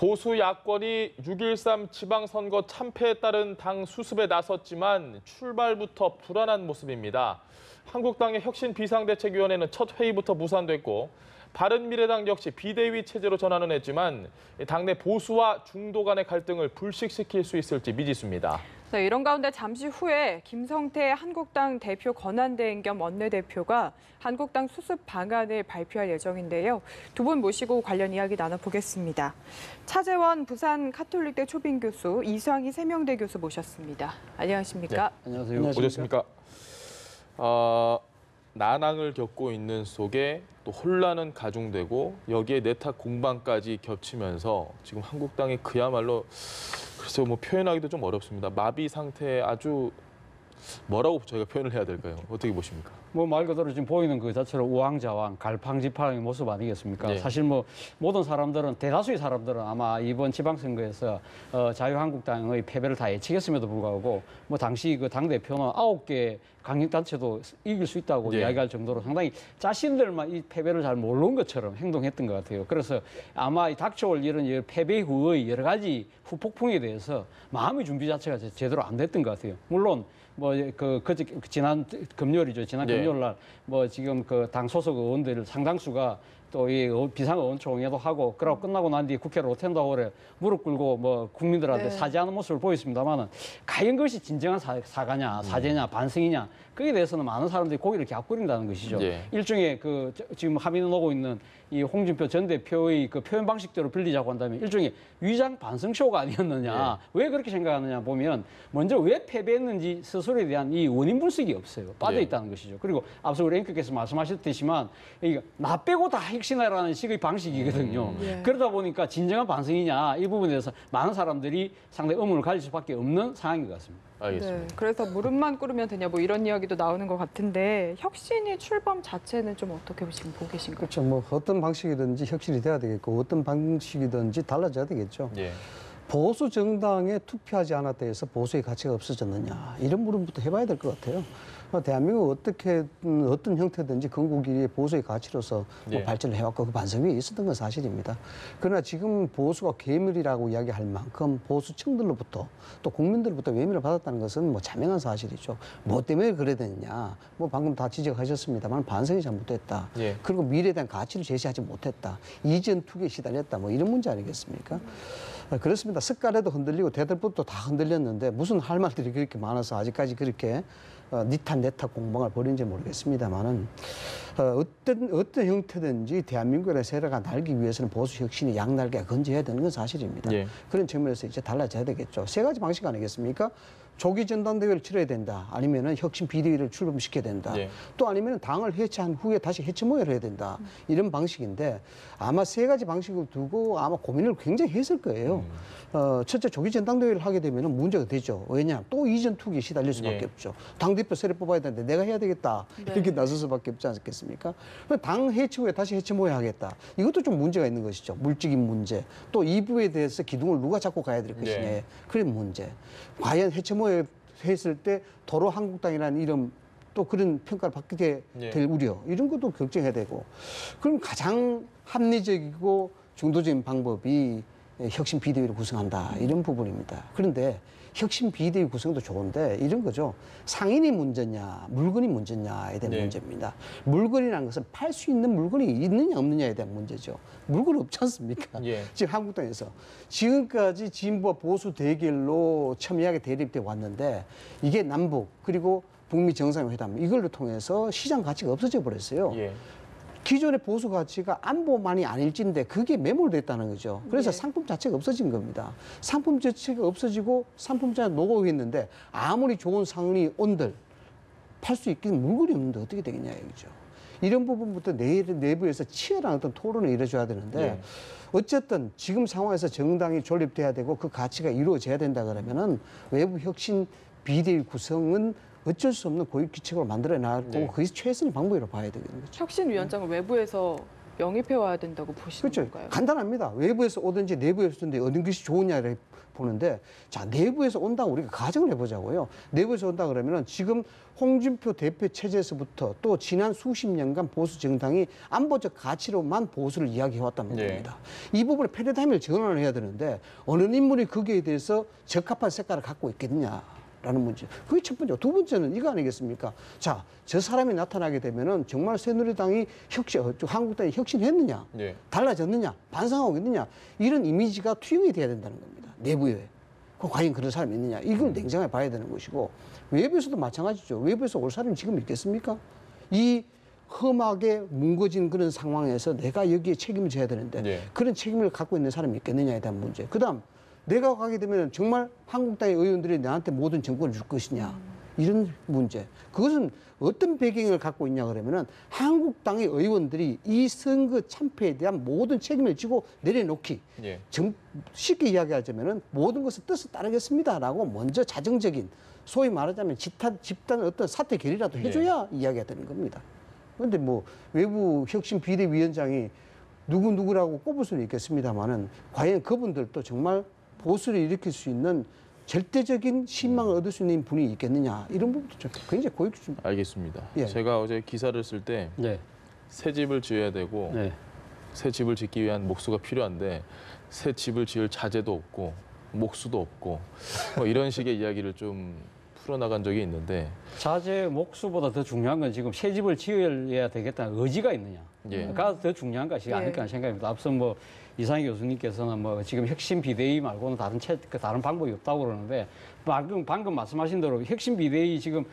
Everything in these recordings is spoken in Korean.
보수 야권이 6.13 지방선거 참패에 따른 당 수습에 나섰지만 출발부터 불안한 모습입니다. 한국당의 혁신 비상대책위원회는 첫 회의부터 무산됐고 바른미래당 역시 비대위 체제로 전환은 했지만 당내 보수와 중도 간의 갈등을 불식시킬 수 있을지 미지수입니다. 네, 이런 가운데 잠시 후에 김성태 한국당 대표 권한대행 겸 원내대표가 한국당 수습 방안을 발표할 예정인데요. 두 분 모시고 관련 이야기 나눠보겠습니다. 차재원 부산 카톨릭대 초빙 교수, 이상희 세명대 교수 모셨습니다. 안녕하십니까? 네, 안녕하세요. 오셨습니까? 난항을 겪고 있는 속에 또 혼란은 가중되고 여기에 내탁 공방까지 겹치면서 지금 한국당이 그야말로 글쎄요, 표현하기도 좀 어렵습니다. 마비 상태에 아주 뭐라고 저희가 표현을 해야 될까요? 어떻게 보십니까? 말 그대로 지금 보이는 그 자체로 우왕좌왕, 갈팡질팡의 모습 아니겠습니까? 네. 사실 모든 사람들은, 대다수의 사람들은 아마 이번 지방선거에서 자유한국당의 패배를 다 예측했음에도 불구하고 당시 그 당대표는 9개 강력단체도 이길 수 있다고 네. 이야기할 정도로 상당히 자신들만 이 패배를 잘 모르는 것처럼 행동했던 것 같아요. 그래서 아마 이 닥쳐올 이런 패배 후의 여러 가지 후폭풍에 대해서 마음의 준비 자체가 제대로 안 됐던 것 같아요. 물론 지난 금요일이죠. 지난 네. 금요일 날 지금 그 당 소속 의원들 상당수가 또 이 비상의원총회도 하고 그러고 끝나고 난 뒤에 국회로 오텐다고 그래 무릎 꿇고 국민들한테 네. 사죄하는 모습을 보였습니다만은 과연 그것이 진정한 사과냐, 사죄냐, 반성이냐 거기에 대해서는 많은 사람들이 고개를 갸꾸린다는 것이죠. 네. 일종의 지금 합의는 오고 있는 이 홍준표 전 대표의 그 표현 방식대로 빌리자고 한다면 일종의 위장 반성쇼가 아니었느냐. 왜 그렇게 생각하느냐 보면 먼저 왜 패배했는지 스스로에 대한 이 원인 분석이 없어요. 빠져 있다는 것이죠. 그리고 앞서 우리 앵커께서 말씀하셨듯이만 나 빼고 다 핵심이라는 식의 방식이거든요. 그러다 보니까 진정한 반성이냐 이 부분에 대해서 많은 사람들이 상당히 의문을 가질 수밖에 없는 상황인 것 같습니다. 알겠습니다. 네, 그래서 무릎만 꿇으면 되냐 이런 이야기도 나오는 것 같은데 혁신이 출범 자체는 좀 어떻게 지금 보고 계신가요? 그렇죠. 어떤 방식이든지 혁신이 돼야 되겠고 어떤 방식이든지 달라져야 되겠죠. 예. 보수 정당에 투표하지 않았다 해서 보수의 가치가 없어졌느냐 이런 물음부터 해봐야 될 것 같아요. 대한민국 어떤 형태든지 건국이 보수의 가치로서 예. 발전을 해왔고 그 반성이 있었던 건 사실입니다. 그러나 지금 보수가 괴물이라고 이야기할 만큼 보수층들로부터 또 국민들로부터 외면을 받았다는 것은 자명한 사실이죠. 뭐 때문에 그래야 되느냐. 방금 다 지적하셨습니다만 반성이 잘못됐다. 예. 그리고 미래에 대한 가치를 제시하지 못했다. 이전 투기에 시달렸다. 이런 문제 아니겠습니까? 그렇습니다. 습관에도 흔들리고 대들보도 다 흔들렸는데 무슨 할 말들이 그렇게 많아서 아직까지 그렇게 니탄 내탁 공방을 벌인지 모르겠습니다만은 어떤 형태든지 대한민국의 세력가 날기 위해서는 보수 혁신이 양날개가 건재해야 되는 건 사실입니다. 예. 그런 측면에서 이제 달라져야 되겠죠. 세 가지 방식 아니겠습니까? 조기 전당대회를 치러야 된다. 아니면은 혁신 비대위를 출범시켜야 된다. 예. 또 아니면은 당을 해체한 후에 다시 해체 모여를 해야 된다. 이런 방식인데 아마 세 가지 방식을 두고 아마 고민을 굉장히 했을 거예요. 첫째 조기 전당대회를 하게 되면은 문제가 되죠. 왜냐? 또 이전 투기에 시달릴 수밖에 예. 없죠. 당대표 새로 뽑아야 되는데 내가 해야 되겠다. 이렇게 나설 수밖에 없지 않겠습니까? 당 해체 후에 다시 해체 모여 하겠다. 이것도 좀 문제가 있는 것이죠. 물적인 문제. 또 이 부분에 대해서 기둥을 누가 잡고 가야 될 것이냐. 네. 그런 문제. 과연 해체 모여 했을 때 도로 한국당이라는 이름 또 그런 평가를 받게 될 우려 이런 것도 걱정해야 되고 그럼 가장 합리적이고 중도적인 방법이 혁신 비대위를 구성한다 이런 부분입니다. 그런데 혁신 비대위 구성도 좋은데 이런 거죠. 상인이 문제냐 물건이 문제냐에 대한 문제입니다. 물건이라는 것은 팔 수 있는 물건이 있느냐 없느냐에 대한 문제죠. 물건이 없지 않습니까? 예. 지금 한국당에서 지금까지 진보와 보수 대결로 첨예하게 대립돼 왔는데 이게 남북 그리고 북미 정상회담 이걸로 통해서 시장 가치가 없어져 버렸어요. 예. 기존의 보수 가치가 안보만이 아닐진데 그게 매몰됐다는 거죠. 그래서 상품 자체가 없어진 겁니다. 상품 자체가 없어지고 상품 자체가 녹아있는데 아무리 좋은 상인이 온들 팔 수 있기는 물건이 없는데 어떻게 되겠냐 이거죠. 이런 부분부터 내부에서 치열한 어떤 토론을 이루어져야 되는데 어쨌든 지금 상황에서 정당이 존립돼야 되고 그 가치가 이루어져야 된다 그러면은 외부 혁신 비대위 구성은 어쩔 수 없는 고위기책으로 만들어 나가고 그게 최선의 방법이라고 봐야 되겠는 거죠. 혁신위원장을 외부에서 영입해 와야 된다고 보시는 그렇죠. 건가요? 간단합니다. 외부에서 오든지 내부에서 오든지 어느 것이 좋으냐를 보는데, 자, 내부에서 온다고 우리가 가정을 해보자고요. 내부에서 온다 그러면은 지금 홍준표 대표 체제에서부터 또 지난 수십 년간 보수 정당이 안보적 가치로만 보수를 이야기해왔다는 네. 겁니다. 이 부분에 패러다임을 전환을 해야 되는데 어느 인물이 거기에 대해서 적합한 색깔을 갖고 있겠느냐. 라는 문제. 그게 첫 번째. 두 번째는 이거 아니겠습니까? 자, 저 사람이 나타나게 되면은 정말 새누리당이 한국당이 혁신했느냐? 예. 달라졌느냐? 반성하고 있느냐? 이런 이미지가 투영이 돼야 된다는 겁니다. 내부에. 과연 그런 사람이 있느냐? 이걸 냉정하게 봐야 되는 것이고, 외부에서도 마찬가지죠. 외부에서 올 사람이 지금 있겠습니까? 이 험하게 뭉거진 그런 상황에서 내가 여기에 책임을 져야 되는데 예. 그런 책임을 갖고 있는 사람이 있겠느냐에 대한 문제. 그다음 내가 가게 되면 정말 한국당의 의원들이 나한테 모든 정권을 줄 것이냐. 이런 문제. 그것은 어떤 배경을 갖고 있냐 그러면은 한국당의 의원들이 이 선거 참패에 대한 모든 책임을 지고 내려놓기. 예. 쉽게 이야기하자면은 모든 것을 뜻을 따르겠습니다라고 먼저 자정적인, 소위 말하자면 집단 어떤 사퇴 결의라도 해줘야 이야기가 되는 겁니다. 그런데 뭐 외부 혁신 비대위원장이 누구라고 꼽을 수는 있겠습니다만은 과연 그분들도 정말 보수를 일으킬 수 있는 절대적인 신망을 얻을 수 있는 분이 있겠느냐, 이런 부분도 좀 굉장히 고익습니다. 알겠습니다. 예. 제가 어제 기사를 쓸 때 새 네. 집을 지어야 되고 네. 새 집을 짓기 위한 목수가 필요한데 새 집을 지을 자재도 없고 목수도 없고 뭐 이런 식의 이야기를 좀 풀어나간 적이 있는데 자재 목수보다 더 중요한 건 지금 새 집을 지어야 되겠다는 의지가 있느냐. 예. 그가 더 중요한 것이 예. 아닐까 하는 생각입니다. 앞서 뭐 이상희 교수님께서는 뭐 지금 혁신 비대위 말고는 다른 방법이 없다고 그러는데, 방금 말씀하신 대로 혁신 비대위 지금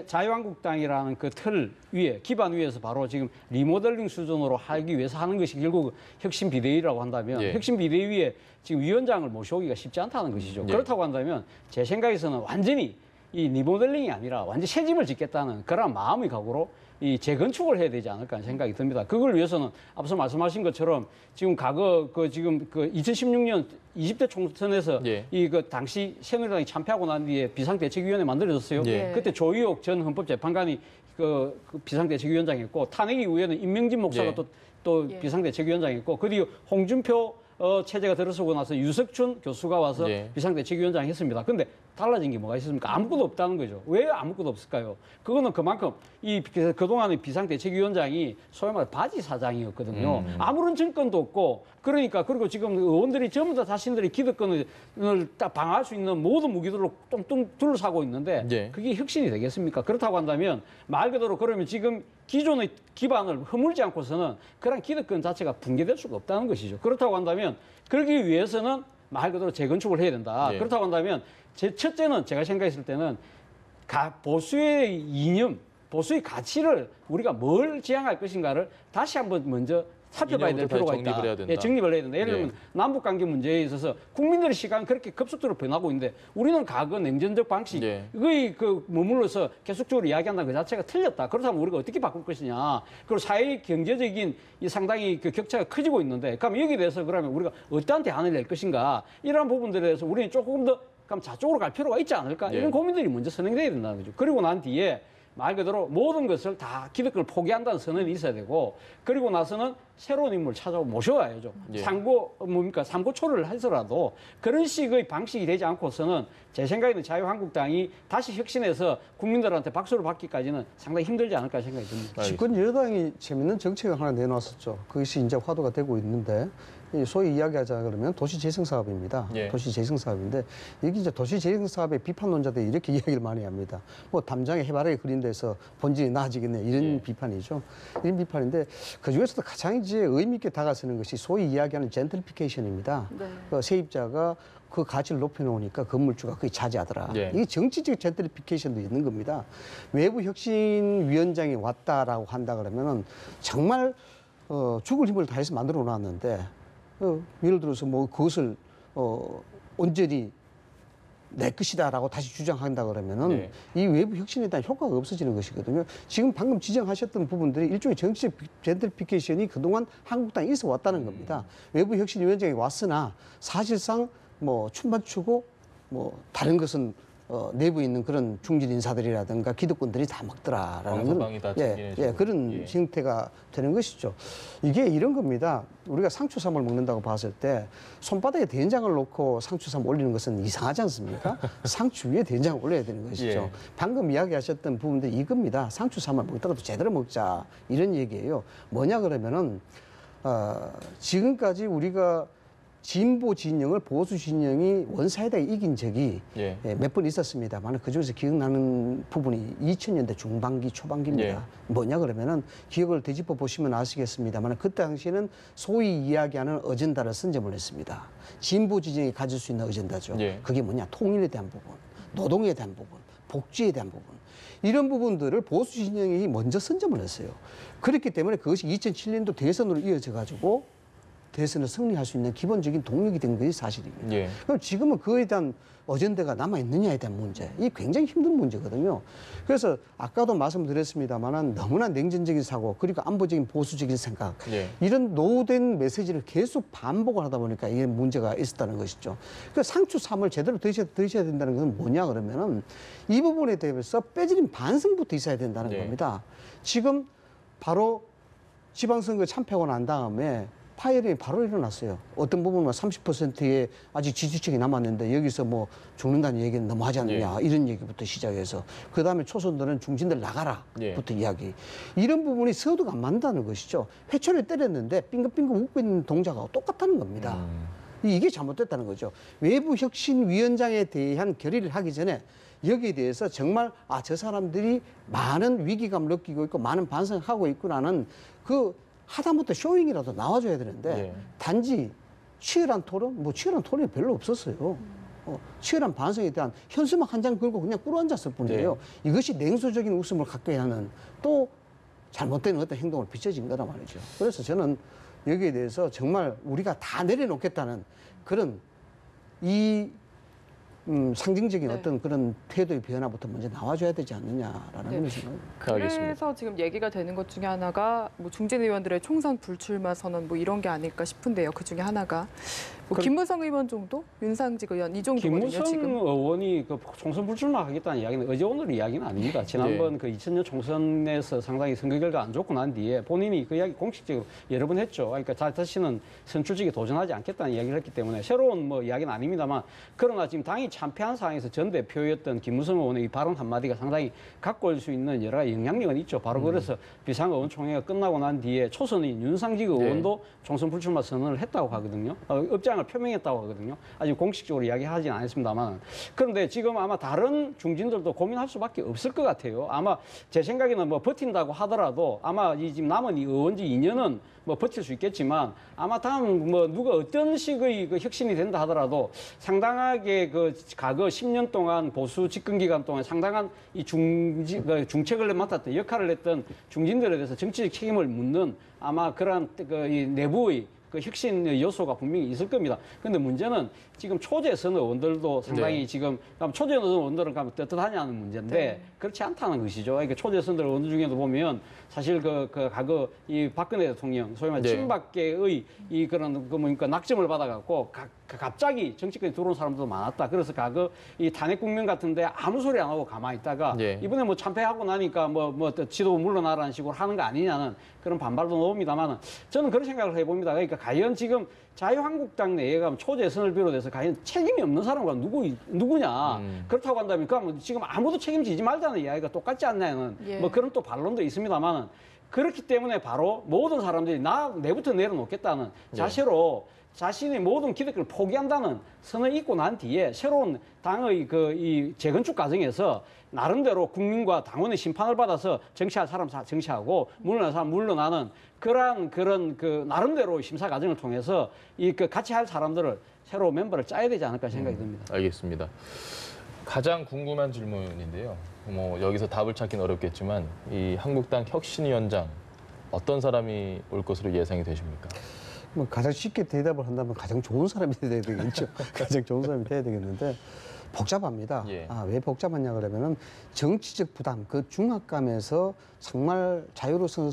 자유한국당이라는 그 틀 위에, 기반 위에서 바로 지금 리모델링 수준으로 하기 위해서 하는 것이 결국 혁신 비대위라고 한다면, 예. 혁신 비대위에 지금 위원장을 모셔오기가 쉽지 않다는 것이죠. 예. 그렇다고 한다면 제 생각에서는 완전히 이 리모델링이 아니라 완전 새 집을 짓겠다는 그런 마음의 각오로 이 재건축을 해야 되지 않을까 하는 생각이 듭니다. 그걸 위해서는 앞서 말씀하신 것처럼 지금 과거 그 2016년 20대 총선에서 예. 당시 새누리당이 참패하고 난 뒤에 비상대책위원회 만들어졌어요. 예. 그때 조희옥 전 헌법재판관이 그 비상대책위원장이었고, 탄핵 이후에는 임명진 목사가 예. 또 예. 비상대책위원장이었고, 그 뒤에 홍준표 체제가 들어서고 나서 유석춘 교수가 와서 예. 비상대책위원장 했습니다. 근데 달라진 게 뭐가 있습니까? 아무것도 없다는 거죠. 왜 아무것도 없을까요? 그거는 그만큼 그동안의 비상대책위원장이 소위 말해 바지 사장이었거든요. 아무런 정권도 없고, 그리고 지금 의원들이 전부 다 자신들의 기득권을 딱 방어할 수 있는 모든 무기들로 뚱뚱 둘러싸고 있는데 예. 그게 혁신이 되겠습니까? 그렇다고 한다면 말 그대로 그러면 지금 기존의 기반을 허물지 않고서는 그런 기득권 자체가 붕괴될 수가 없다는 것이죠. 그렇다고 한다면 그러기 위해서는 말 그대로 재건축을 해야 된다. 예. 그렇다고 한다면 첫째는 제가 생각했을 때는 보수의 이념, 보수의 가치를 우리가 뭘 지향할 것인가를 다시 한번 먼저 살펴봐야 될 이념부터 필요가 정립을 있다. 해야 된다. 예, 정립을 해야 된다. 예를 예. 들면 남북관계 문제에 있어서 국민들의 시각은 그렇게 급속도로 변하고 있는데 우리는 과거 냉전적 방식, 예. 거의 머물러서 계속적으로 이야기한다는 그 자체가 틀렸다. 그렇다면 우리가 어떻게 바꿀 것이냐. 그리고 사회 경제적인 상당히 그 격차가 커지고 있는데, 그럼 여기에 대해서 그러면 우리가 어떠한 대안을 낼 것인가. 이러한 부분들에 대해서 우리는 조금 더 그럼 자쪽으로 갈 필요가 있지 않을까? 예. 이런 고민들이 먼저 선행돼야 된다는 거죠. 그리고 난 뒤에 말 그대로 모든 것을 다 기득권을 포기한다는 선언이 있어야 되고, 그리고 나서는 새로운 인물을 찾아오 모셔와야죠. 예. 삼고초를 해서라도 그런 식의 방식이 되지 않고서는 제 생각에는 자유한국당이 다시 혁신해서 국민들한테 박수를 받기까지는 상당히 힘들지 않을까 생각이 듭니다. 집권 여당이 재밌는 정책을 하나 내놨었죠. 그것이 이제 화두가 되고 있는데, 소위 이야기하자 그러면 도시재생 사업입니다. 예. 도시재생 사업인데, 여기 이제 도시재생 사업의 비판론자들이 이렇게 이야기를 많이 합니다. 뭐 담장에 해바라기 그린 데서 본질이 나아지겠네, 이런 예. 비판이죠. 이런 비판인데, 그 중에서도 가장 이제 의미 있게 다가서는 것이 소위 이야기하는 젠트리피케이션입니다. 네. 그 세입자가 그 가치를 높여놓으니까 건물주가 거의 자제하더라. 예. 이게 정치적 젠트리피케이션도 있는 겁니다. 외부 혁신위원장이 왔다라고 한다 그러면은 정말 죽을 힘을 다해서 만들어 놨는데, 예를 들어서 뭐 그것을 온전히 내 것이다라고 다시 주장한다 그러면은 네. 이 외부 혁신에 대한 효과가 없어지는 것이거든요. 지금 방금 지적하셨던 부분들이 일종의 정치적 젠트리피케이션이 그동안 한국당에 있어 왔다는 겁니다. 외부 혁신위원장이 왔으나 사실상 뭐 춤만 추고 뭐 다른 것은 내부에 있는 그런 중진 인사들이라든가 기득권들이 다 먹더라라는 왕서방이 다 챙기는 그런 형태가 되는 것이죠. 이게 이런 겁니다. 우리가 상추쌈을 먹는다고 봤을 때 손바닥에 된장을 놓고 상추쌈 올리는 것은 이상하지 않습니까? 상추 위에 된장을 올려야 되는 것이죠. 예. 방금 이야기하셨던 부분들이 이겁니다. 상추쌈을 먹더라도 제대로 먹자 이런 얘기예요. 뭐냐 그러면은 지금까지 우리가 진보 진영을 보수 진영이 원사이드에 이긴 적이 예. 몇 번 있었습니다만 그중에서 기억나는 부분이 2000년대 중반기 초반기입니다. 예. 뭐냐 그러면은 기억을 되짚어 보시면 아시겠습니다만 그때 당시에는 소위 이야기하는 어젠다를 선점을 했습니다. 진보 진영이 가질 수 있는 어젠다죠. 예. 그게 뭐냐 통일에 대한 부분, 노동에 대한 부분, 복지에 대한 부분 이런 부분들을 보수 진영이 먼저 선점을 했어요. 그렇기 때문에 그것이 2007년도 대선으로 이어져 가지고 대선을 승리할 수 있는 기본적인 동력이 된 것이 사실입니다. 예. 그럼 지금은 그에 대한 어젠다가 남아있느냐에 대한 문제, 이 굉장히 힘든 문제거든요. 그래서 아까도 말씀드렸습니다만 너무나 냉전적인 사고, 그리고 안보적인 보수적인 생각, 예. 이런 노후된 메시지를 계속 반복을 하다 보니까 이게 문제가 있었다는 것이죠. 그 상추쌈을 제대로 드셔야 된다는 것은 뭐냐 그러면은 이 부분에 대해서 빼지린 반성부터 있어야 된다는 네. 겁니다. 지금 바로 지방선거 참패하고 난 다음에 파열이 바로 일어났어요. 어떤 부분은 30%의 아직 지지층이 남았는데 여기서 뭐 죽는다는 얘기는 너무하지 않느냐 이런 얘기부터 시작해서 그 다음에 초선들은 중진들 나가라부터 이야기. 이런 부분이 서도가 안 맞는다는 것이죠. 회초리를 때렸는데 빙긋빙긋 웃고 있는 동작하고 똑같다는 겁니다. 이게 잘못됐다는 거죠. 외부 혁신위원장에 대한 결의를 하기 전에 여기에 대해서 정말 저 사람들이 많은 위기감을 느끼고 있고 많은 반성을 하고 있구나는 그 하다못해 쇼잉이라도 나와줘야 되는데 단지 치열한 토론? 뭐 치열한 토론이 별로 없었어요. 치열한 반성에 대한 현수막 한 장 걸고 그냥 꿇어앉았을 뿐이에요. 이것이 냉소적인 웃음을 갖게 하는 또 잘못된 어떤 행동을 비춰진 거란 말이죠. 그래서 저는 여기에 대해서 정말 우리가 다 내려놓겠다는 그런 상징적인 어떤 그런 태도의 변화부터 먼저 나와줘야 되지 않느냐라는 그런 생각입니다. 그래서 지금 얘기가 되는 것 중에 하나가 뭐 중진 의원들의 총선 불출마 선언 뭐 이런 게 아닐까 싶은데요. 그 중에 하나가 뭐 김무성 의원 정도, 윤상직 의원 이 정도거든요. 김무성 지금. 의원이 그 총선 불출마하겠다는 이야기는 어제 오늘 이야기는 아닙니다. 지난번 그 2000년 총선에서 상당히 선거 결과 안 좋고 난 뒤에 본인이 그 이야기 공식적으로 여러 번 했죠. 그러니까 다시는 선출직에 도전하지 않겠다는 이야기를 했기 때문에 새로운 뭐 이야기는 아닙니다만 그러나 지금 당이 참패한 상황에서 전 대표였던 김무성 의원의 이 발언 한마디가 상당히 갖고 올 수 있는 여러 가지 영향력은 있죠. 바로 그래서 비상의원총회가 끝나고 난 뒤에 초선인 윤상직 의원도 총선 불출마 선언을 했다고 하거든요. 입장을 표명했다고 하거든요. 아직 공식적으로 이야기하지는 않았습니다만. 그런데 지금 아마 다른 중진들도 고민할 수밖에 없을 것 같아요. 아마 제 생각에는 뭐 버틴다고 하더라도 아마 이 지금 남은 이 의원직 2년은 뭐 버틸 수 있겠지만 아마 다음 뭐 누가 어떤 식의 그 혁신이 된다 하더라도 상당하게 그 과거 10년 동안 보수 집권 기간 동안 상당한 이 중책을 맡았던 역할을 했던 중진들에 대해서 정치적 책임을 묻는 아마 그러한 그 이 내부의 그 혁신 요소가 분명히 있을 겁니다. 그런데 문제는 지금 초재선 의원들도 상당히 지금 초재선 의원들은 가면 떳떳하냐는 문제인데 그렇지 않다는 것이죠. 그러니까 초재선 의원들 중에도 보면 사실 그 과거 이 박근혜 대통령 소위 말해 친박계의 이 그런 그 뭐니까 낙점을 받아갖고 갑자기 정치권에 들어온 사람들도 많았다. 그래서 과거 이 탄핵 국면 같은데 아무 소리 안 하고 가만히 있다가 이번에 뭐 참패하고 나니까 뭐 지도 물러나라는 식으로 하는 거 아니냐는 그런 반발도 나옵니다만 저는 그런 생각을 해봅니다. 그러니까 과연 지금 자유한국당 내에 가면 초재선을 비롯해서 과연 책임이 없는 사람과 누구냐. 그렇다고 한다면 그럼 지금 아무도 책임지지 말자는 이야기가 똑같지 않냐는 뭐 그런 또 반론도 있습니다만은 그렇기 때문에 바로 모든 사람들이 내부터 내려놓겠다는 자세로 자신의 모든 기득권을 포기한다는 선을 잊고 난 뒤에 새로운 당의 이 재건축 과정에서 나름대로 국민과 당원의 심판을 받아서 정치할 사람 정치하고 물러날 사람 물러나는 그런 그 나름대로 심사 과정을 통해서 같이 할 사람들을 새로 멤버를 짜야 되지 않을까 생각이 듭니다. 알겠습니다. 가장 궁금한 질문인데요. 뭐 여기서 답을 찾기는 어렵겠지만 이 한국당 혁신위원장 어떤 사람이 올 것으로 예상이 되십니까? 뭐 가장 쉽게 대답을 한다면 가장 좋은 사람이 돼야 되겠죠. 가장 좋은 사람이 돼야 되겠는데 복잡합니다. 예. 왜 복잡하냐 그러면은 정치적 부담, 그 중압감에서 정말 자유스러울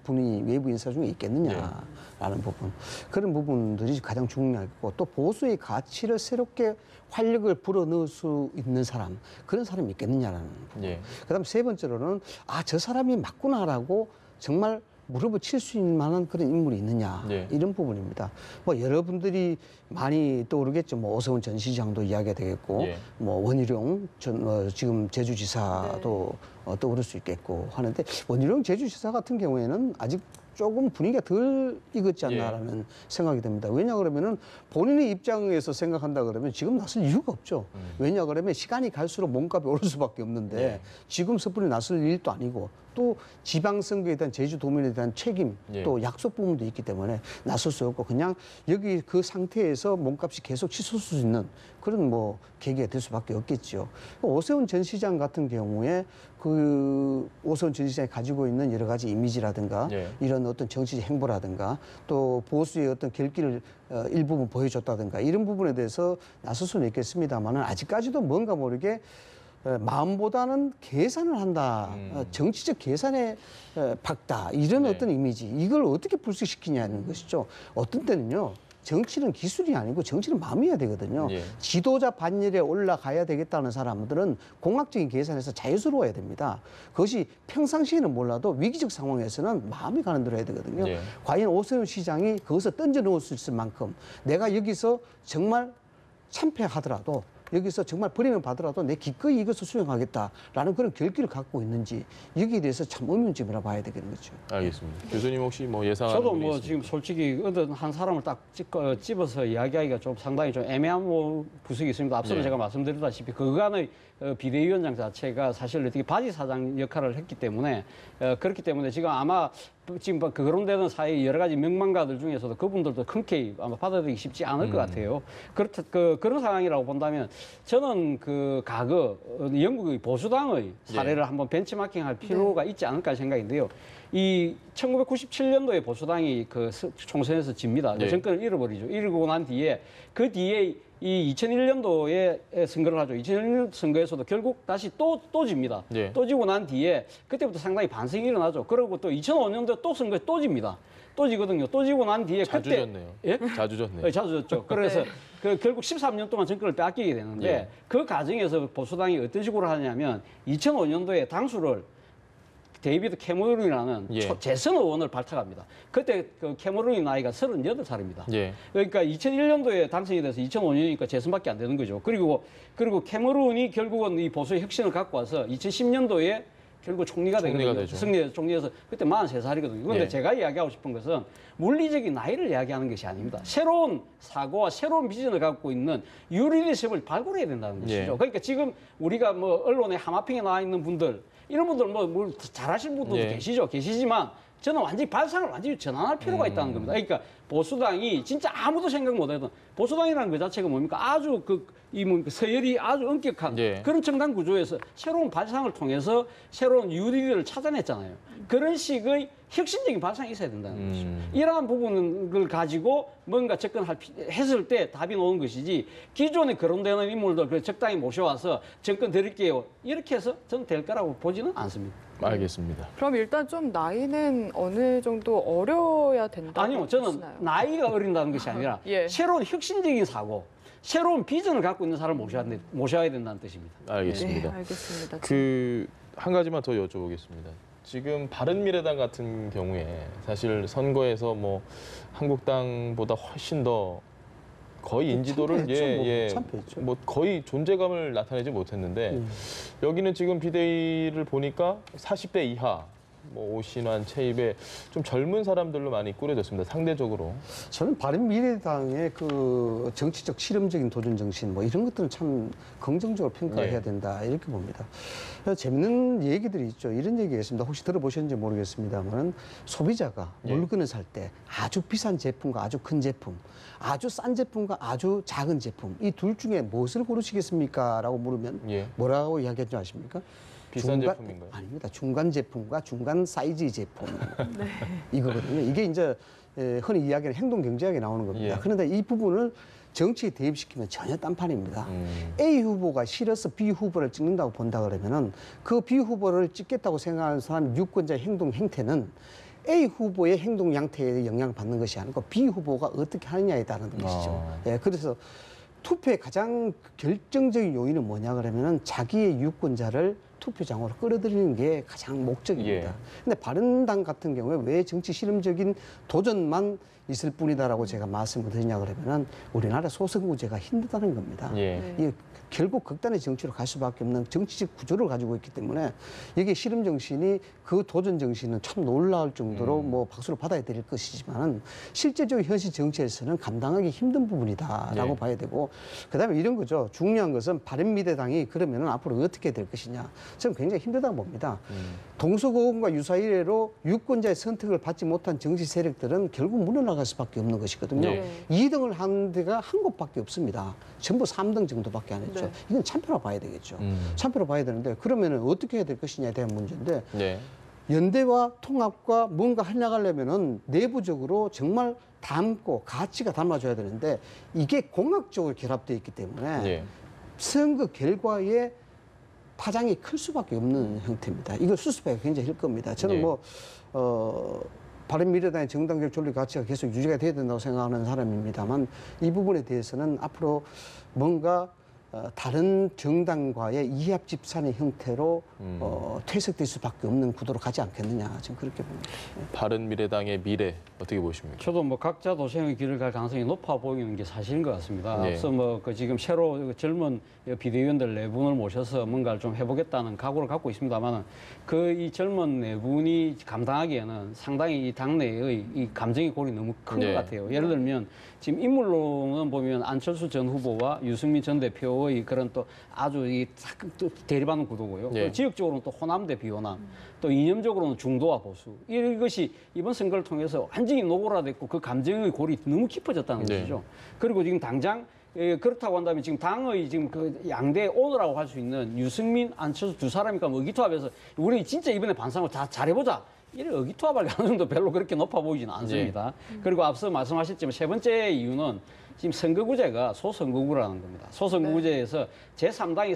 분이 외부 인사 중에 있겠느냐라는 부분. 그런 부분들이 가장 중요하고 또 보수의 가치를 새롭게 활력을 불어넣을 수 있는 사람, 그런 사람이 있겠느냐라는 부분. 예. 그다음 세 번째로는 저 사람이 맞구나라고 정말 무릎을 칠 수 있는 만한 그런 인물이 있느냐 예. 이런 부분입니다. 뭐 여러분들이 많이 떠오르겠죠. 뭐 오세훈 전 시장도 이야기가 되겠고, 예. 뭐 원희룡 지금 제주지사도 떠오를 수 있겠고 하는데 원희룡 제주지사 같은 경우에는 아직 조금 분위기가 덜 익었지 않나라는 생각이 듭니다. 왜냐 그러면은 본인의 입장에서 생각한다 그러면 지금 나설 이유가 없죠. 왜냐 그러면 시간이 갈수록 몸값이 오를 수밖에 없는데 지금 섣불리 나설 일도 아니고 또 지방선거에 대한 제주도민에 대한 책임 또 약속 부분도 있기 때문에 나설 수 없고 그냥 여기 그 상태에서 몸값이 계속 치솟을 수 있는 그런 뭐 계기가 될 수밖에 없겠죠. 오세훈 전 시장 같은 경우에 그 오세훈 전 시장이 가지고 있는 여러 가지 이미지라든가 이런 어떤 정치적 행보라든가 또 보수의 어떤 결기를 일부분 보여줬다든가 이런 부분에 대해서 나설 수는 있겠습니다만은 아직까지도 뭔가 모르게 마음보다는 계산을 한다. 정치적 계산에 박다. 이런 어떤 이미지. 이걸 어떻게 불식시키냐는 것이죠. 어떤 때는요. 정치는 기술이 아니고 정치는 마음이어야 되거든요. 지도자 반열에 올라가야 되겠다는 사람들은 공학적인 계산에서 자유스러워야 됩니다. 그것이 평상시에는 몰라도 위기적 상황에서는 마음이 가는 대로 해야 되거든요. 과연 오세훈 시장이 거기서 던져 놓을 수 있을 만큼 내가 여기서 정말 참패하더라도 여기서 정말 버림을 받더라도 내 기꺼이 이것을 수용하겠다라는 그런 결기를 갖고 있는지 여기에 대해서 참 의문점이라 봐야 되겠는 거죠. 알겠습니다. 교수님 혹시 뭐 예상하는 저도 부분이 뭐 있습니까? 지금 솔직히 어떤 한 사람을 딱 집어서 이야기하기가 좀 상당히 좀 애매한 뭐 부분이 있습니다. 앞서도 제가 말씀드렸다시피 그간의 비대위원장 자체가 사실 어떻게 바지 사장 역할을 했기 때문에 그렇기 때문에 지금 아마 지금 거론되는 사회 여러 가지 명망가들 중에서도 그분들도 흔쾌히 아마 받아들이기 쉽지 않을 것 같아요. 그런 상황이라고 본다면 저는 그 과거 영국의 보수당의 사례를 한번 벤치마킹할 필요가 있지 않을까 생각인데요. 이 1997년도에 보수당이 그 총선에서 집니다. 정권을 잃어버리죠. 잃고 난 뒤에 그 뒤에 이 2001년도에 선거를 하죠. 2001년 선거에서도 결국 다시 또 집니다. 또 지고 난 뒤에 그때부터 상당히 반성이 일어나죠. 그리고 또 2005년도에 또 선거에 또 집니다. 또 지거든요. 또 지고 난 뒤에 자주 그때 졌네요. 예? 자주 졌네요. 자주 졌죠. 그래서 결국 13년 동안 정권을 빼앗기게 되는데 그 과정에서 보수당이 어떤 식으로 하냐면 2005년도에 당수를 데이비드 캐머런이라는 재선 의원을 발탁합니다. 그때 그 캐머런의 나이가 38살입니다. 그러니까 2001년도에 당선이 돼서 2005년이니까 재선밖에 안 되는 거죠. 그리고 캐머런이 결국은 이 보수의 혁신을 갖고 와서 2010년도에 결국 총리가 되거든요. 총리에서 그때 43살이거든요. 그런데 제가 이야기하고 싶은 것은 물리적인 나이를 이야기하는 것이 아닙니다. 새로운 사고와 새로운 비전을 갖고 있는 유리리즘을 발굴해야 된다는 것이죠. 그러니까 지금 우리가 뭐 언론에 하마평에 나와 있는 분들 이런 분들 뭐 잘하시는 분들도 계시지만 저는 완전히 발상을 완전히 전환할 필요가 있다는 겁니다. 그러니까 보수당이 진짜 아무도 생각 못하던 보수당이라는 그 자체가 뭡니까? 아주 서열이 아주 엄격한 그런 정당 구조에서 새로운 발상을 통해서 새로운 유리를 찾아냈잖아요. 그런 식의 혁신적인 발상이 있어야 된다는 것이죠. 이러한 부분을 가지고 뭔가 접근했을 때 답이 나오는 것이지 기존에 거론되는 인물들 적당히 모셔와서 정권 드릴게요. 이렇게 해서 저는 될 거라고 보지는 않습니다. 알겠습니다. 그럼 일단 좀 나이는 어느 정도 어려야 된다고 아니요. 저는 보시나요? 나이가 어린다는 것이 아니라 새로운 혁신적인 사고, 새로운 비전을 갖고 있는 사람을 모셔야 된다는 뜻입니다. 알겠습니다. 알겠습니다. 한 가지만 더 여쭤보겠습니다. 지금 바른미래당 같은 경우에 사실 선거에서 뭐 한국당보다 훨씬 더 거의 인지도를 참패했죠. 뭐 거의 존재감을 나타내지 못했는데 여기는 지금 비대위를 보니까 40대 이하 뭐 오신환, 최입에 좀 젊은 사람들로 많이 꾸려졌습니다. 상대적으로. 저는 바른미래당의 그 정치적 실험적인 도전 정신 뭐 이런 것들은 참 긍정적으로 평가해야 된다 이렇게 봅니다. 재밌는 얘기들이 있죠. 이런 얘기가 있습니다. 혹시 들어보셨는지 모르겠습니다만 소비자가 물건을 살 때 아주 비싼 제품과 아주 큰 제품, 아주 싼 제품과 아주 작은 제품 이 둘 중에 무엇을 고르시겠습니까? 라고 물으면 뭐라고 이야기했는지 아십니까? 비싼 제품인가요? 아닙니다. 중간 제품과 중간 사이즈 제품 이거거든요. 이게 이제 흔히 이야기하는 행동 경제학에 나오는 겁니다. 그런데 이 부분을 정치에 대입시키면 전혀 딴판입니다. A 후보가 싫어서 B 후보를 찍는다고 본다 그러면은 그 B 후보를 찍겠다고 생각하는 사람 유권자의 행동 행태는 A 후보의 행동 양태에 영향을 받는 것이 아니고 B 후보가 어떻게 하느냐에 따른 것이죠. 예, 그래서 투표의 가장 결정적인 요인은 뭐냐 그러면은 자기의 유권자를 투표장으로 끌어들이는 게 가장 목적입니다. 근데 바른당 같은 경우에 왜 정치 실험적인 도전만 있을 뿐이다라고 제가 말씀을 드리냐 그러면은 우리나라 소선구제가 힘들다는 겁니다. 이게 결국 극단의 정치로 갈 수밖에 없는 정치적 구조를 가지고 있기 때문에 이게 실험 정신이 그 도전 정신은 참 놀라울 정도로 뭐 박수를 받아야 될 것이지만은 실제적으로 현실 정치에서는 감당하기 힘든 부분이다라고 봐야 되고 그다음에 이런 거죠. 중요한 것은 바른미래당이 그러면은 앞으로 어떻게 될 것이냐. 저는 굉장히 힘들다고 봅니다. 동서고금과 유사이래로 유권자의 선택을 받지 못한 정치 세력들은 결국 물러나갈 수밖에 없는 것이거든요. 2등을 하는 데가 한 곳밖에 없습니다. 전부 3등 정도밖에 안 했죠. 이건 참표로 봐야 되겠죠. 참표로 봐야 되는데 그러면은 어떻게 해야 될 것이냐에 대한 문제인데 연대와 통합과 뭔가 하려면은 내부적으로 정말 담고 가치가 담아줘야 되는데 이게 공학적으로 결합되어 있기 때문에 선거 결과에 파장이 클 수밖에 없는 형태입니다. 이거 수습하기가 굉장히 힘들 겁니다. 저는 바른미래당의 정당적 존립 가치가 계속 유지가 돼야 된다고 생각하는 사람입니다만 이 부분에 대해서는 앞으로 뭔가 다른 정당과의 이합 집산의 형태로 퇴색될 수밖에 없는 구도로 가지 않겠느냐 지금 그렇게 봅니다. 바른미래당의 미래 어떻게 보십니까? 저도 뭐 각자 도생의 길을 갈 가능성이 높아 보이는 게 사실인 것 같습니다. 앞서 뭐 그 지금 새로 젊은 비대위원들 네 분을 모셔서 뭔가를 좀 해보겠다는 각오를 갖고 있습니다만은 그 이 젊은 네 분이 감당하기에는 상당히 이 당내의 이 감정의 골이 너무 큰 것 같아요. 예를 들면 지금 인물로는 보면 안철수 전 후보와 유승민 전 대표의 그런 또 아주 이 대립하는 구도고요. 또 지역적으로는 또 호남 대 비호남, 또 이념적으로는 중도와 보수. 이것이 이번 선거를 통해서 완전히 노골화됐고 그 감정의 골이 너무 깊어졌다는 것이죠. 그리고 지금 당장 그렇다고 한다면 지금 당의 지금 그 양대 오너라고 할 수 있는 유승민, 안철수 두 사람이니까 뭐 의기투합해서 우리 진짜 이번에 반상을 다 잘해보자. 이런 의기투합할 가능성도 별로 그렇게 높아 보이지는 않습니다. 그리고 앞서 말씀하셨지만 세 번째 이유는 지금 선거구제가 소선거구라는 겁니다. 소선거구제에서 제3당이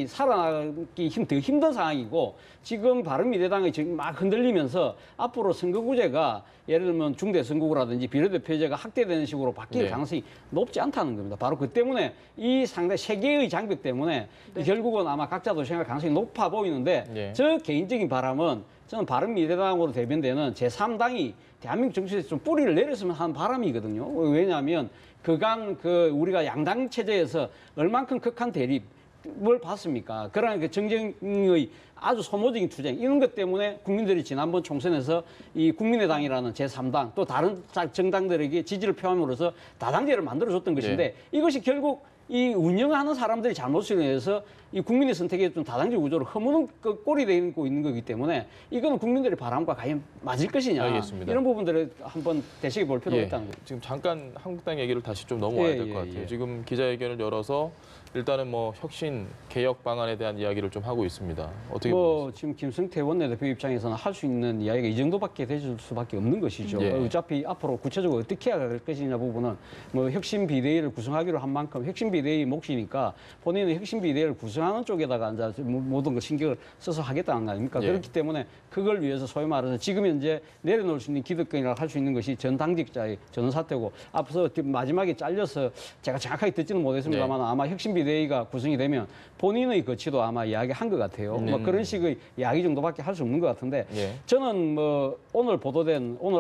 살아나기 더 힘든 상황이고 지금 바른미래당이 지금 막 흔들리면서 앞으로 선거구제가 예를 들면 중대선거구라든지 비례대표제가 확대되는 식으로 바뀔 가능성이 높지 않다는 겁니다. 바로 그 때문에 이 상당히 세계의 장벽 때문에 결국은 아마 각자도 생각할 가능성이 높아 보이는데 저 개인적인 바람은 저는 바른미래당으로 대변되는 제3당이 대한민국 정치에서 좀 뿌리를 내렸으면 하는 바람이거든요. 왜냐하면 그간 우리가 양당 체제에서 얼만큼 극한 대립을 봤습니까? 그러나 그 정쟁의 아주 소모적인 투쟁 이런 것 때문에 국민들이 지난번 총선에서 이 국민의당이라는 제3당 또 다른 정당들에게 지지를 표함으로써 다당제를 만들어줬던 것인데 이것이 결국 이 운영하는 사람들이 잘못으로 인해서 이 국민의 선택에 좀 다당제 구조를 허무는 꼴이 되고 있는 거기 때문에 이거는 국민들의 바람과 과연 맞을 것이냐. 알겠습니다. 이런 부분들을 한번 되새겨 볼 필요가 있다는 거죠. 지금 잠깐 한국당 얘기를 다시 좀 넘어와야 될 것 같아요. 지금 기자회견을 열어서 일단은 뭐 혁신 개혁 방안에 대한 이야기를 좀 하고 있습니다. 어떻게 보세요? 지금 김성태 원내대표 입장에서는 할 수 있는 이야기가 이 정도밖에 되실 수밖에 없는 것이죠. 어차피 앞으로 구체적으로 어떻게 해야 될 것이냐 부분은 뭐 혁신 비대위를 구성하기로 한 만큼 혁신 비대위 몫이니까 본인은 혁신 비대위를 구성하는 쪽에다가 이제 모든 걸 신경을 써서 하겠다는 거 아닙니까? 그렇기 때문에 그걸 위해서 소위 말해서 지금 현재 내려놓을 수 있는 기득권이라고 할 수 있는 것이 전 당직자의 전원 사퇴고 앞서 마지막에 잘려서 제가 정확하게 듣지는 못했습니다만 아마 혁신 비대위가 구성이 되면 본인의 거치도 아마 이야기한 것 같아요. 뭐 그런 식의 이야기 정도밖에 할 수 없는 것 같은데 저는 뭐 오늘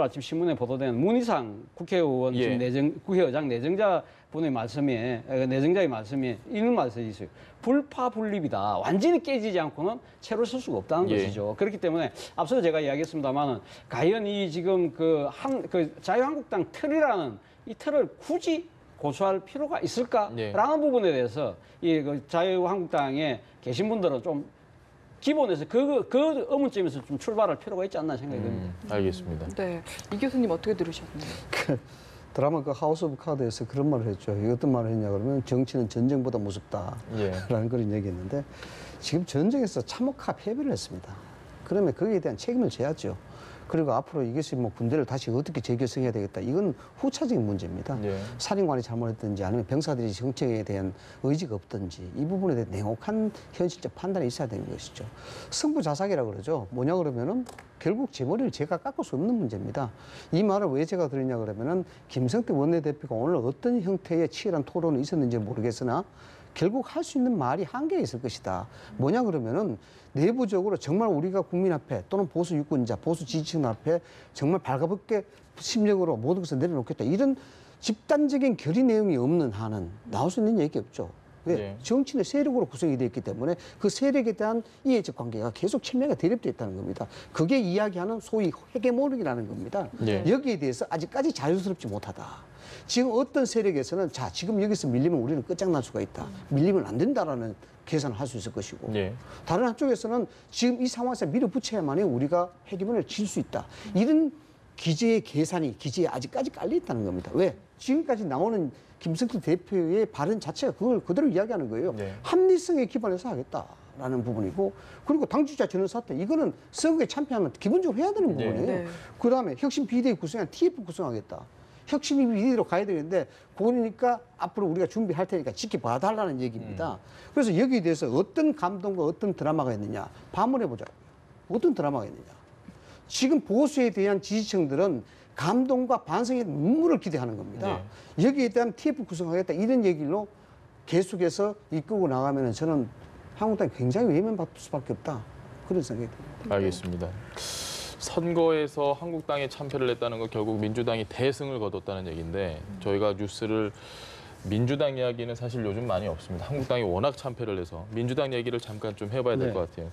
아침 신문에 보도된 문희상 국회의원 지금 국회의장 내정자 분의 말씀에 내정자의 말씀에 이런 말씀이 있어요. 불파불립이다. 완전히 깨지지 않고는 채로 쓸 수가 없다는 것이죠. 그렇기 때문에 앞서도 제가 이야기했습니다만은 과연 이 지금 그 자유한국당 틀이라는 이 틀을 굳이 고수할 필요가 있을까라는 부분에 대해서 이 자유한국당에 계신 분들은 좀 기본에서 그 의문점에서 좀 출발할 필요가 있지 않나 생각이 듭니다. 알겠습니다. 네, 이 교수님 어떻게 들으셨나요? 드라마 그 하우스 오브 카드에서 그런 말을 했죠. 이거 어떤 말을 했냐 그러면 정치는 전쟁보다 무섭다라는 그런 얘기했는데 지금 전쟁에서 참혹한 패배를 했습니다. 그러면 거기에 대한 책임을 져야죠. 그리고 앞으로 이것이 뭐 군대를 다시 어떻게 재결성해야 되겠다. 이건 후차적인 문제입니다. 예. 사령관이 잘못했든지 아니면 병사들이 정책에 대한 의지가 없든지 이 부분에 대해 냉혹한 현실적 판단이 있어야 되는 것이죠. 승부자삭이라고 그러죠. 뭐냐 그러면은 결국 제 머리를 제가 깎을 수 없는 문제입니다. 이 말을 왜 제가 드리냐 그러면은 김성태 원내대표가 오늘 어떤 형태의 치열한 토론이 있었는지 모르겠으나 결국 할 수 있는 말이 한계가 있을 것이다. 뭐냐 그러면은 내부적으로 정말 우리가 국민 앞에 또는 보수 유권자, 보수 지지층 앞에 정말 발가벗게 심력으로 모든 것을 내려놓겠다. 이런 집단적인 결의 내용이 없는 한은 나올 수 있는 얘기 없죠. 왜? 네. 정치는 세력으로 구성이 되어 있기 때문에 그 세력에 대한 이해적 관계가 계속 친밀하게 대립되어 있다는 겁니다. 그게 이야기하는 소위 헤게모닉이라는 겁니다. 네. 여기에 대해서 아직까지 자유스럽지 못하다. 지금 어떤 세력에서는 자 지금 여기서 밀리면 우리는 끝장날 수가 있다. 밀리면 안 된다라는 계산을 할 수 있을 것이고 예. 다른 한쪽에서는 지금 이 상황에서 밀어붙여야만이 우리가 헤게모니를 질 수 있다. 이런 기재의 계산이 기재에 아직까지 깔려 있다는 겁니다. 왜? 지금까지 나오는 김성태 대표의 발언 자체가 그걸 그대로 이야기하는 거예요. 네. 합리성에 기반해서 하겠다라는 부분이고 그리고 당주자 전원 사퇴 이거는 선거에 참패하면 기본적으로 해야 되는 네. 부분이에요. 네. 그다음에 혁신 비대위 구성한 TF 구성하겠다. 혁신 비대위로 가야 되는데 그러니까 앞으로 우리가 준비할 테니까 지켜봐 달라는 얘기입니다. 그래서 여기에 대해서 어떤 감동과 어떤 드라마가 있느냐 반문해보자. 어떤 드라마가 있느냐. 지금 보수에 대한 지지층들은 감동과 반성의 눈물을 기대하는 겁니다. 여기에 대한 TF 구성하겠다 이런 얘기로 계속해서 이끌고 나가면 저는 한국당이 굉장히 외면받을 수밖에 없다. 그런 생각이 듭니다. 알겠습니다. 선거에서 한국당이 참패를 했다는 건 결국 민주당이 대승을 거뒀다는 얘기인데 저희가 뉴스를 민주당 이야기는 사실 요즘 많이 없습니다. 한국당이 워낙 참패를 해서 민주당 얘기를 잠깐 좀 해봐야 될 것 같아요.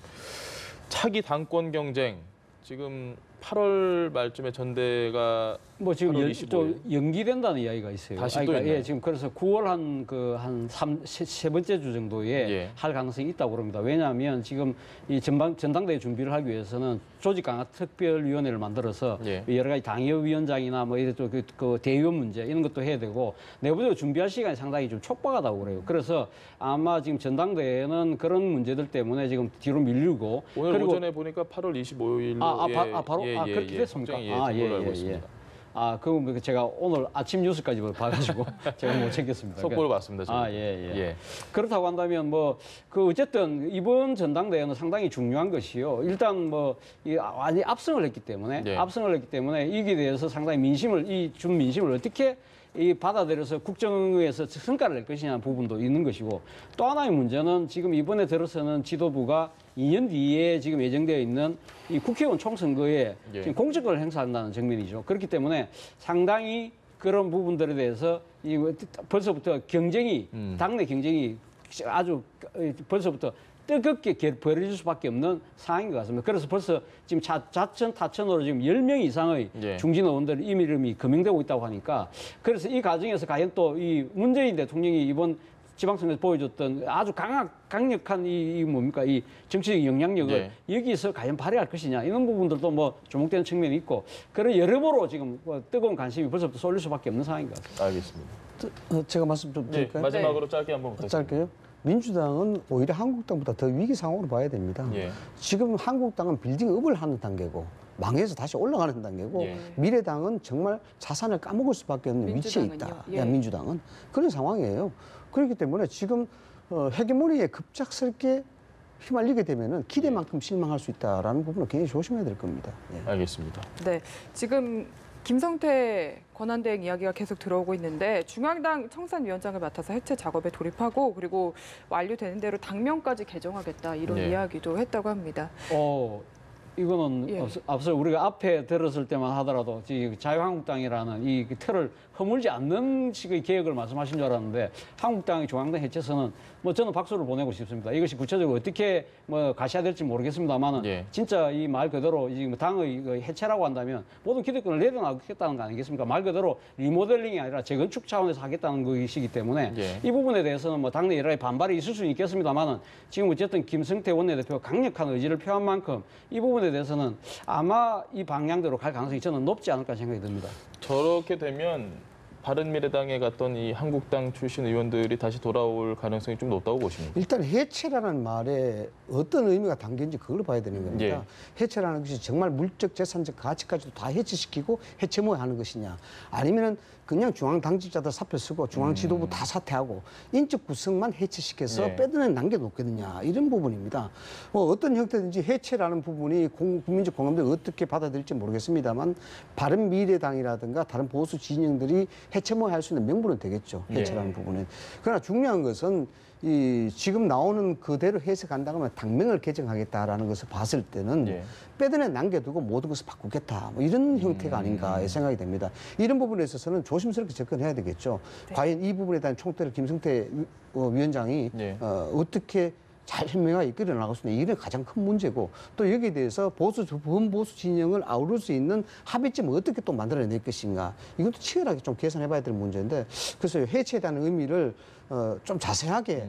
차기 당권 경쟁 지금 8월 말쯤에 전대가 뭐 지금 8월 25일. 또 연기된다는 이야기가 있어요. 다시 또 있나요? 예, 지금 그래서 9월 세 번째 주 정도에 예. 할 가능성이 있다고 그럽니다. 왜냐하면 지금 이 전당대회 준비를 하기 위해서는 조직 강화 특별위원회를 만들어서 예. 여러 가지 당협위원장이나 뭐 이런 그 대의원 문제 이런 것도 해야 되고 내부적으로 준비할 시간이 상당히 좀 촉박하다고 그래요. 그래서 아마 지금 전당대회는 그런 문제들 때문에 지금 뒤로 밀리고 오늘 그리고 오전에 보니까 8월 25일로 바로 그렇게 됐습니까? 확정이 된 걸로 알고 있습니다. 그럼 제가 오늘 아침 뉴스까지 봐가지고 제가 못 챙겼습니다. 속보를 봤습니다. 저는. 예. 그렇다고 한다면 어쨌든 이번 전당대회는 상당히 중요한 것이요. 일단 많이 압승을 했기 때문에 이기에 대해서 상당히 준 민심을 어떻게 받아들여서 국정에서 성과를 낼 것이냐는 부분도 있는 것이고 또 하나의 문제는 지금 이번에 들어서는 지도부가 2년 뒤에 지금 예정되어 있는 이 국회의원 총선거에 지금 공천권을 행사한다는 측면이죠. 그렇기 때문에 상당히 그런 부분들에 대해서 벌써부터 당내 경쟁이 아주 벌써부터 뜨겁게 벌어질 수밖에 없는 상황인 것 같습니다. 그래서 벌써 지금 자천, 타천으로 지금 10명 이상의 중진 의원들 이름이 거명되고 있다고 하니까 그래서 이 과정에서 과연 또 이 문재인 대통령이 이번 지방선거에서 보여줬던 아주 강력한 이 정치적 영향력을 여기서 과연 발휘할 것이냐 이런 부분들도 주목되는 측면이 있고 그런 여러모로 지금 뜨거운 관심이 벌써부터 쏠릴 수밖에 없는 상황인 것 같습니다. 알겠습니다. 제가 말씀 좀 드릴까요? 마지막으로 짧게 한번 부탁드립니다. 짧게요. 민주당은 오히려 한국당보다 더 위기 상황으로 봐야 됩니다. 지금 한국당은 빌딩업을 하는 단계고 망해서 다시 올라가는 단계고 미래당은 정말 자산을 까먹을 수밖에 없는 위치에 있다. 민주당은 그런 상황이에요. 그렇기 때문에 지금 헤게모니에 급작스럽게 휘말리게 되면은 기대만큼 실망할 수 있다라는 부분을 굉장히 조심해야 될 겁니다. 알겠습니다. 네, 지금 김성태 권한대행 이야기가 계속 들어오고 있는데 중앙당 청산위원장을 맡아서 해체 작업에 돌입하고 그리고 완료되는 대로 당명까지 개정하겠다 이런 이야기도 했다고 합니다. 이거는 앞서 우리가 앞에 들었을 때만 하더라도 자유한국당이라는 이 틀을 허물지 않는 식의 계획을 말씀하신 줄 알았는데 한국당의 중앙당 해체서는 저는 박수를 보내고 싶습니다. 이것이 구체적으로 어떻게 가셔야 될지 모르겠습니다만은 진짜 이 말 그대로 지금 당의 해체라고 한다면 모든 기득권을 내려놔겠다는 거 아니겠습니까? 말 그대로 리모델링이 아니라 재건축 차원에서 하겠다는 것이기 때문에 이 부분에 대해서는 당내 여러 가지 반발이 있을 수는 있겠습니다만은 지금 어쨌든 김성태 원내대표가 강력한 의지를 표한 만큼 이 부분에 대해서는 아마 이 방향대로 갈 가능성이 저는 높지 않을까 생각이 듭니다. 저렇게 되면 바른미래당에 갔던 이 한국당 출신 의원들이 다시 돌아올 가능성이 좀 높다고 보십니까? 일단 해체라는 말에 어떤 의미가 담긴지 그걸 봐야 되는 겁니다. 해체라는 것이 정말 물적, 재산적 가치까지도 다 해체시키고 해체모에 하는 것이냐, 아니면은 그냥 중앙 당직자들 사표 쓰고 중앙 지도부 다 사퇴하고 인적 구성만 해체시켜서 빼드는 남겨놓겠느냐, 이런 부분입니다. 어떤 형태든지 해체라는 부분이 국민적 공감대를 어떻게 받아들일지 모르겠습니다만 바른미래당이라든가 다른 보수 진영들이 해체모에 할 수 있는 명분은 되겠죠. 해체라는 부분은. 그러나 중요한 것은 이 지금 나오는 그대로 해석한다고 하면 당명을 개정하겠다라는 것을 봤을 때는 빼드는 남겨두고 모든 것을 바꾸겠다, 뭐 이런 형태가 아닌가 생각이 됩니다. 이런 부분에 있어서는 조심스럽게 접근해야 되겠죠. 과연 이 부분에 대한 총대를 김성태 위원장이 어떻게 잘 현명하게 이끌어 나갈 수 있는, 이게 가장 큰 문제고, 또 여기에 대해서 범보수 진영을 아우를 수 있는 합의점을 어떻게 또 만들어낼 것인가, 이것도 치열하게 좀 계산해봐야 될 문제인데, 그래서 해체에 대한 의미를 좀 자세하게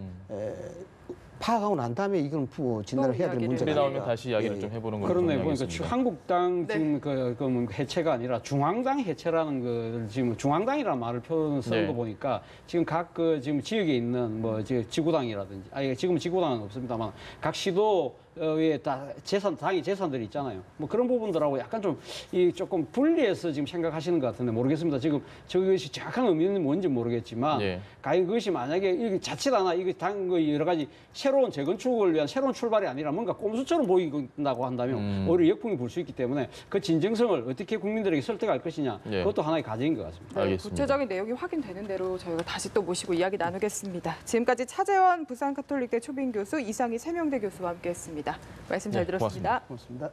파악하고 난 다음에 이건 진단을 해야 될 문제가 아닙니다. 나오면 다시 이야기를 좀 해보는 걸로. 그러네. 보니까 한국당 지금 그 해체가 아니라 중앙당 해체라는 걸 지금 중앙당이라는 말을 표현 쓰는 거 보니까 지금 각 지금 지역에 있는 뭐 지구당이라든지, 지금 지구당은 없습니다만 각 시도에 다 당의 재산들이 있잖아요. 뭐 그런 부분들하고 약간 좀 조금 분리해서 지금 생각하시는 것 같은데 모르겠습니다. 지금 저것이 정확한 의미는 뭔지 모르겠지만 과연 그것이 만약에 이게 자칫 하나 이게 여러 가지 새로운 재건축을 위한 새로운 출발이 아니라 뭔가 꼼수처럼 보인다고 한다면 오히려 역풍이 불 수 있기 때문에 그 진정성을 어떻게 국민들에게 설득할 것이냐, 그것도 하나의 과제인 것 같습니다. 알겠습니다. 구체적인 내용이 확인되는 대로 저희가 다시 또 모시고 이야기 나누겠습니다. 지금까지 차재원 부산가톨릭대 초빙교수, 이상희 세명대 교수와 함께했습니다. 말씀 잘 들었습니다. 고맙습니다.